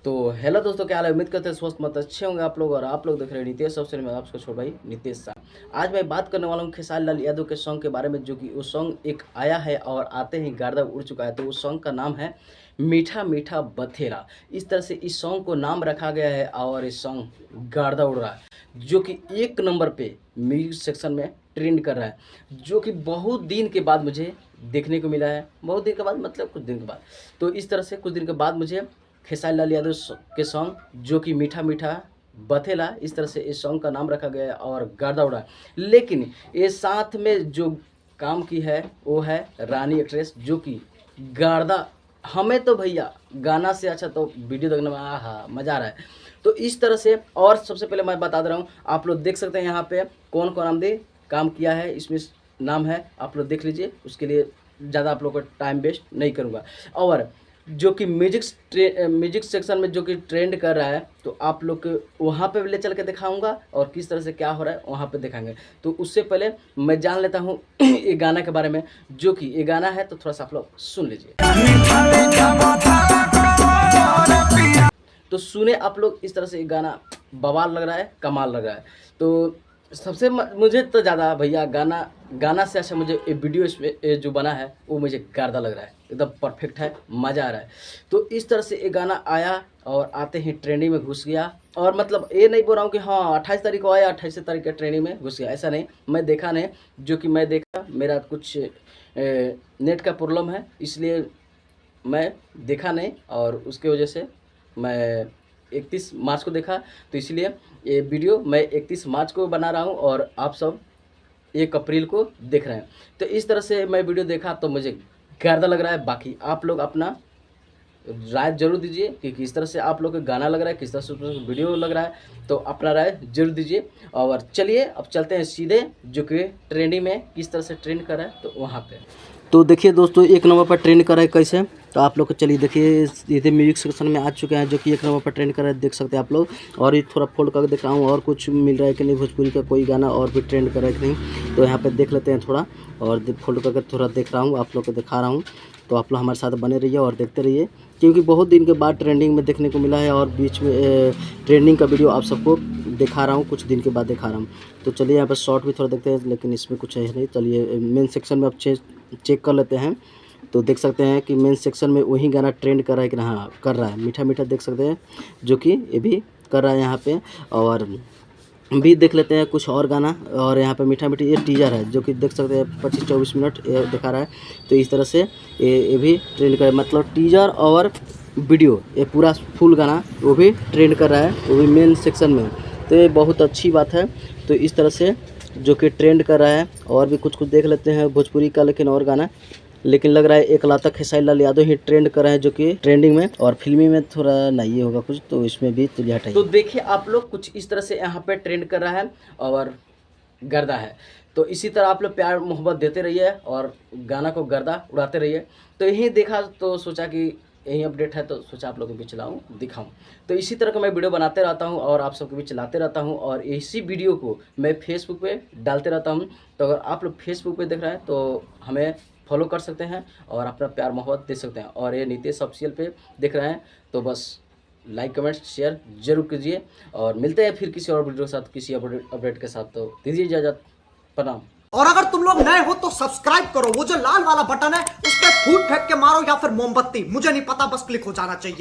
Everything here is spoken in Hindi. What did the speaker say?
तो हेलो दोस्तों, क्या हाल है। उम्मीद करते हैं स्वस्थ मत अच्छे होंगे आप लोग। और आप लोग देख रहे हैं नितेश ऑप्शन में आपका छोटा भाई नितेश शाह। आज मैं बात करने वाला हूँ खेसारी लाल यादव के सॉन्ग के बारे में, जो कि वो सॉन्ग एक आया है और आते ही गर्दा उड़ चुका है। तो उस सॉन्ग का नाम है मीठा मीठा बथेरा। इस तरह से इस सॉन्ग को नाम रखा गया है और इस सॉन्ग गर्दा उड़ रहा है, जो कि 1 नंबर पे म्यूजिक सेक्शन में ट्रेंड कर रहा है, जो कि बहुत दिन के बाद मुझे देखने को मिला है। बहुत दिन के बाद मतलब कुछ दिन के बाद। तो इस तरह से कुछ दिन के बाद मुझे खेसारी लाल यादव के सॉन्ग जो कि मीठा मीठा बथेला, इस तरह से इस सॉन्ग का नाम रखा गया है और गर्दा उड़ा। लेकिन ये साथ में जो काम की है वो है रानी एक्ट्रेस, जो कि गर्दा। हमें तो भैया गाना से अच्छा तो वीडियो देखने में आहा मज़ा आ रहा है। तो इस तरह से, और सबसे पहले मैं बता दे रहा हूँ, आप लोग देख सकते हैं यहाँ पे कौन कौन आमदे काम किया है। इसमें नाम है, आप लोग देख लीजिए। उसके लिए ज़्यादा आप लोग का टाइम वेस्ट नहीं करूँगा। और जो कि म्यूजिक सेक्शन में जो कि ट्रेंड कर रहा है, तो आप लोग को वहाँ पे ले चल के दिखाऊंगा और किस तरह से क्या हो रहा है वहाँ पे दिखाएंगे। तो उससे पहले मैं जान लेता हूँ ये गाना के बारे में, जो कि ये गाना है। तो थोड़ा सा आप लोग सुन लीजिए। तो सुने आप लोग, इस तरह से ये गाना बवाल लग रहा है, कमाल लग रहा है। तो सबसे मुझे तो ज़्यादा भैया गाना से अच्छा मुझे ये वीडियो इसमें जो बना है वो मुझे गर्दा लग रहा है, एकदम परफेक्ट है, मज़ा आ रहा है। तो इस तरह से ये गाना आया और आते ही ट्रेंडिंग में घुस गया। और मतलब ये नहीं बोल रहा हूँ कि हाँ 28 तारीख को आया, 28 तारीख के ट्रेंडिंग में घुस गया, ऐसा नहीं। मैं देखा नहीं, जो कि मैं देखा, मेरा कुछ नेट का प्रॉब्लम है, इसलिए मैं देखा नहीं। और उसके वजह से मैं 31 मार्च को देखा। तो इसलिए ये वीडियो मैं 31 मार्च को बना रहा हूँ और आप सब 1 अप्रैल को देख रहे हैं। तो इस तरह से मैं वीडियो देखा तो मुझे गर्दा लग रहा है। बाकी आप लोग अपना राय जरूर दीजिए कि किस तरह से आप लोग को गाना लग रहा है, किस तरह से वीडियो लग रहा है। तो अपना राय जरूर दीजिए। और चलिए अब चलते हैं सीधे जो कि ट्रेंडिंग में किस तरह से ट्रेंड कर रहा है, तो वहाँ पे। तो देखिए दोस्तों, 1 नंबर पर ट्रेंड कर रहा है कैसे। तो आप लोग को चलिए देखिए, सीधे म्यूजिक सेक्शन में आ चुके हैं, जो कि 1 नंबर पर ट्रेंड कर रहा है, देख सकते हैं आप लोग। और ये थोड़ा फोल्ड करके दिख रहा हूँ और कुछ मिल रहा है कि नहीं, भोजपुरी का कोई गाना और भी ट्रेंड कर रहा है कि नहीं। तो यहाँ पे देख लेते हैं थोड़ा, और फोल्ड करके थोड़ा देख रहा हूँ, आप लोग को दिखा रहा हूँ। तो आप लोग हमारे साथ बने रहिए और देखते रहिए, क्योंकि बहुत दिन के बाद ट्रेंडिंग में देखने को मिला है। और बीच में ट्रेंडिंग का वीडियो आप सबको दिखा रहा हूँ, कुछ दिन के बाद दिखा रहा हूँ। तो चलिए यहाँ पर शॉर्ट भी थोड़ा देखते हैं, लेकिन इसमें कुछ है नहीं। चलिए मेन सेक्शन में अब चेक कर लेते हैं। तो देख सकते हैं कि मेन सेक्शन में वही गाना ट्रेंड कर रहा है कि हाँ कर रहा है, मीठा मीठा देख सकते हैं, जो कि ये भी कर रहा है यहाँ पे। और भी देख लेते हैं कुछ और गाना। और यहाँ पे मीठा मीठा ये टीजर है, जो कि देख सकते हैं 25-24 मिनट ये दिखा रहा है। तो इस तरह से ये भी ट्रेंड कर, मतलब टीजर और वीडियो, ये पूरा फुल गाना वो भी ट्रेंड कर रहा है, वो भी मेन सेक्शन में। तो ये बहुत अच्छी बात है। तो इस तरह से जो कि ट्रेंड कर रहा है। और भी कुछ देख लेते हैं भोजपुरी का, लेकिन और गाना, लेकिन लग रहा है एक लाता खेसारी लाल यादव ही ट्रेंड कर रहा है, जो कि ट्रेंडिंग में। और फिल्मी में थोड़ा नहीं होगा कुछ, तो इसमें भी तुझे हटाइए। तो देखिए आप लोग, कुछ इस तरह से यहाँ पे ट्रेंड कर रहा है और गर्दा है। तो इसी तरह आप लोग प्यार मोहब्बत देते रहिए और गाना को गर्दा उड़ाते रहिए। तो यही देखा तो सोचा कि यही अपडेट है, तो सोचा आप लोगों के बीच लाऊं, दिखाऊं। तो इसी तरह का मैं वीडियो बनाते रहता हूं और आप सबके बीच लाते रहता हूं। और इसी वीडियो को मैं फेसबुक पे डालते रहता हूं। तो अगर आप लोग फेसबुक पे देख रहे हैं तो हमें फॉलो कर सकते हैं और अपना प्यार मोहब्बत दे सकते हैं। और ये नितेश ऑफिशियल पे देख रहे हैं तो बस लाइक कमेंट शेयर जरूर कीजिए। और मिलते हैं फिर किसी और वीडियो के साथ, किसी अपडेट के साथ। तो दीजिए इजाजत, प्रणाम। और अगर तुम लोग नए हो तो सब्सक्राइब करो, वो जो लाल वाला बटन है उस पर फूट फेंक के मारो या फिर मोमबत्ती, मुझे नहीं पता, बस क्लिक हो जाना चाहिए।